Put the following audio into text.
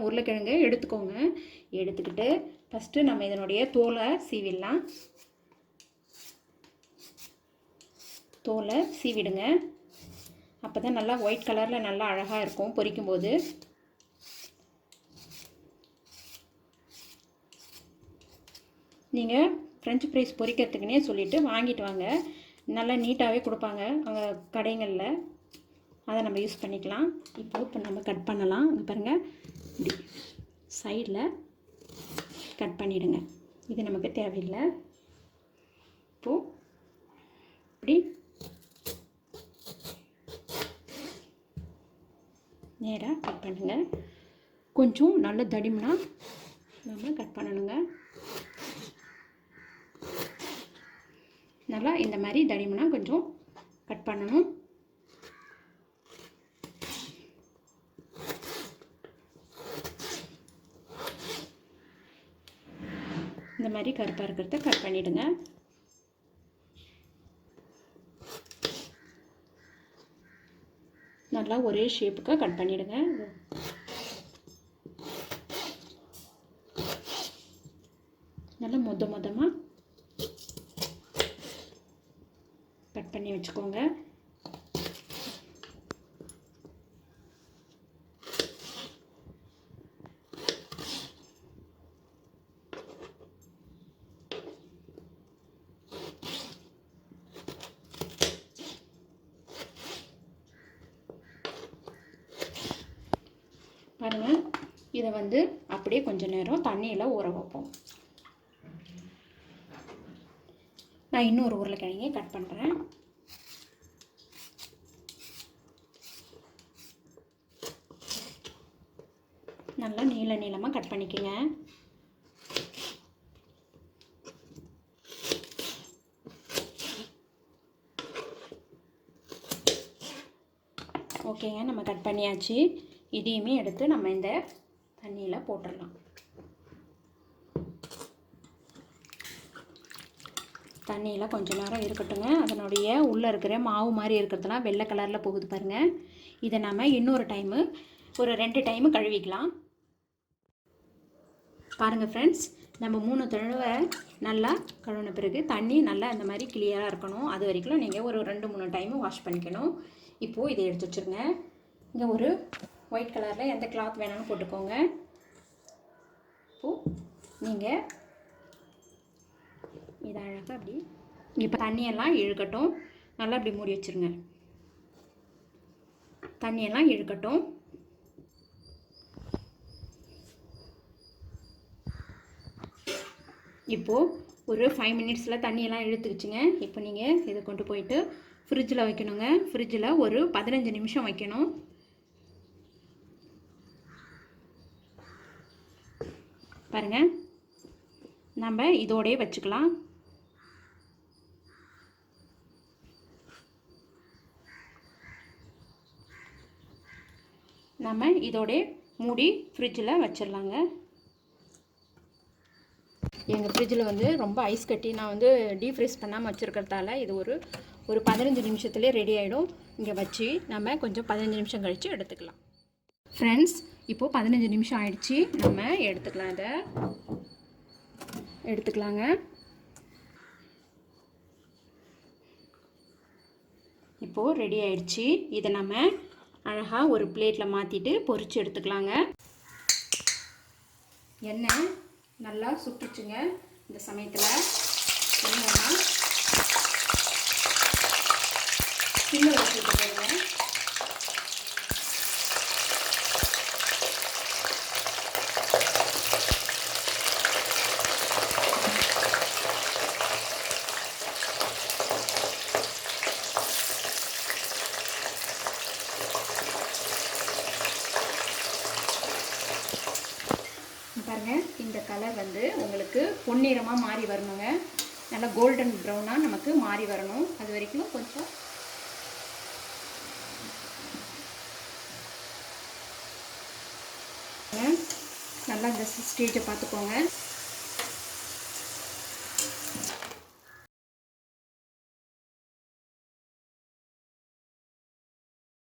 உருளைக்கிழங்கு எடுத்துக்கோங்க. எடுத்துக்கிட்டு ஃபஸ்ட்டு நம்ம இதனுடைய தோலை சீவிடலாம். தோலை சீவிடுங்க. அப்போ தான் நல்லா ஒயிட் கலரில் நல்லா அழகாக இருக்கும் பொரிக்கும்போது. நீங்கள் ஃப்ரெஞ்ச் ஃப்ரைஸ் பொரிக்கிறதுக்குன்னே சொல்லிவிட்டு வாங்கிட்டு வாங்க. நல்லா நீட்டாகவே கொடுப்பாங்க அங்கே கடைகளில். அதை நம்ம யூஸ் பண்ணிக்கலாம். இப்போ நம்ம கட் பண்ணலாம். பாருங்கள், இப்படி சைடில் கட் பண்ணிவிடுங்க. இது நமக்கு தேவையில்லை. இப்போது இப்படி நேராக கட் பண்ணுங்கள். கொஞ்சம் நல்ல தடிமனாக நம்ம கட் பண்ணணுங்க. நல்லா இந்த மாதிரி தடிமனாக கொஞ்சம் கட் பண்ணணும். இந்த மாதிரி கருப்பாக இருக்கிறத கட் பண்ணிவிடுங்க. நல்லா ஒரே ஷேப்புக்கு கட் பண்ணிவிடுங்க. நல்லா மொத்தமாக கட் பண்ணி வச்சுக்கோங்க. பாருங்கள், இதை வந்து அப்படியே கொஞ்சம் நேரம் தண்ணியில் ஊற வைப்போம். நான் இன்னொரு உருளைக்கிழங்கையை கட் பண்ணுறேன். நல்லா நீளமாக கட் பண்ணிக்கோங்க. ஓகேங்க, நம்ம கட் பண்ணியாச்சு. இதையுமே எடுத்து நம்ம இந்த தண்ணியில் போட்டுடலாம். தண்ணியில் கொஞ்சம் நேரம் இருக்கட்டுங்க. அதனுடைய உள்ளே இருக்கிற மாவு மாதிரி இருக்கிறதுலாம் வெள்ளை கலரில் போகுது பாருங்கள். இதை நம்ம இன்னொரு டைமு ஒரு 2 டைமு கழுவிக்கலாம். பாருங்கள் ஃப்ரெண்ட்ஸ், நம்ம 3 தடவை நல்லா கழுவின பிறகு தண்ணி நல்லா அந்த மாதிரி கிளியராக இருக்கணும். அது வரைக்கும் நீங்கள் ஒரு 2-3 டைமு வாஷ் பண்ணிக்கணும். இப்போது இதை எடுத்து வச்சுருங்க. இங்கே ஒரு ஒயிட் கலரில் எந்த கிளாத் வேணாலும் போட்டுக்கோங்க. இப்போது நீங்கள் இதை அழகாக அப்படி இப்போ தண்ணியெல்லாம் இழுக்கட்டும். நல்லா அப்படி மூடி வச்சுருங்க. தண்ணியெல்லாம் இழுக்கட்டும். இப்போது ஒரு 5 மினிட்ஸில் தண்ணியெல்லாம் இழுத்துக்குச்சுங்க. இப்போ நீங்கள் இதை கொண்டு போயிட்டு ஃப்ரிட்ஜில் வைக்கணுங்க. ஃப்ரிட்ஜில் ஒரு 15 நிமிஷம் வைக்கணும். பாருங்கள், நம்ம இதோடய வச்சுக்கலாம். நம்ம இதோடய மூடி ஃப்ரிட்ஜில் வச்சிடலாங்க. எங்கள் ஃப்ரிட்ஜில் வந்து ரொம்ப ஐஸ் கட்டி நான் வந்து டீஃப்ரீஸ் பண்ணாமல் வச்சுருக்கிறதால இது ஒரு 15 நிமிஷத்துலேயே ரெடி ஆகிடும். இங்கே வச்சு நம்ம கொஞ்சம் 15 நிமிஷம் கழித்து எடுத்துக்கலாம். ஃப்ரெண்ட்ஸ், இப்போது 15 நிமிஷம் ஆயிடுச்சு. நம்ம எடுத்துக்கலாம். இதை எடுத்துக்கலாங்க. இப்போது ரெடி ஆயிடுச்சு. இதை நம்ம அழகாக ஒரு பிளேட்டில் மாற்றிட்டு பொரித்து எடுத்துக்கலாங்க. எண்ணெய் நல்லா சுட்டுச்சுங்க. இந்த சமயத்தில் என்னன்னா சிம்மில் வச்சுட்டு போடுங்க. பாருங்கள், இந்த கலர் வந்து உங்களுக்கு பொன்னிறமாக மாறி வரணுங்க. நல்லா கோல்டன் ப்ரௌனாக நமக்கு மாறி வரணும். அது வரைக்கும் கொஞ்சம் நல்லா இந்த ஸ்டேஜை பார்த்துக்கோங்க.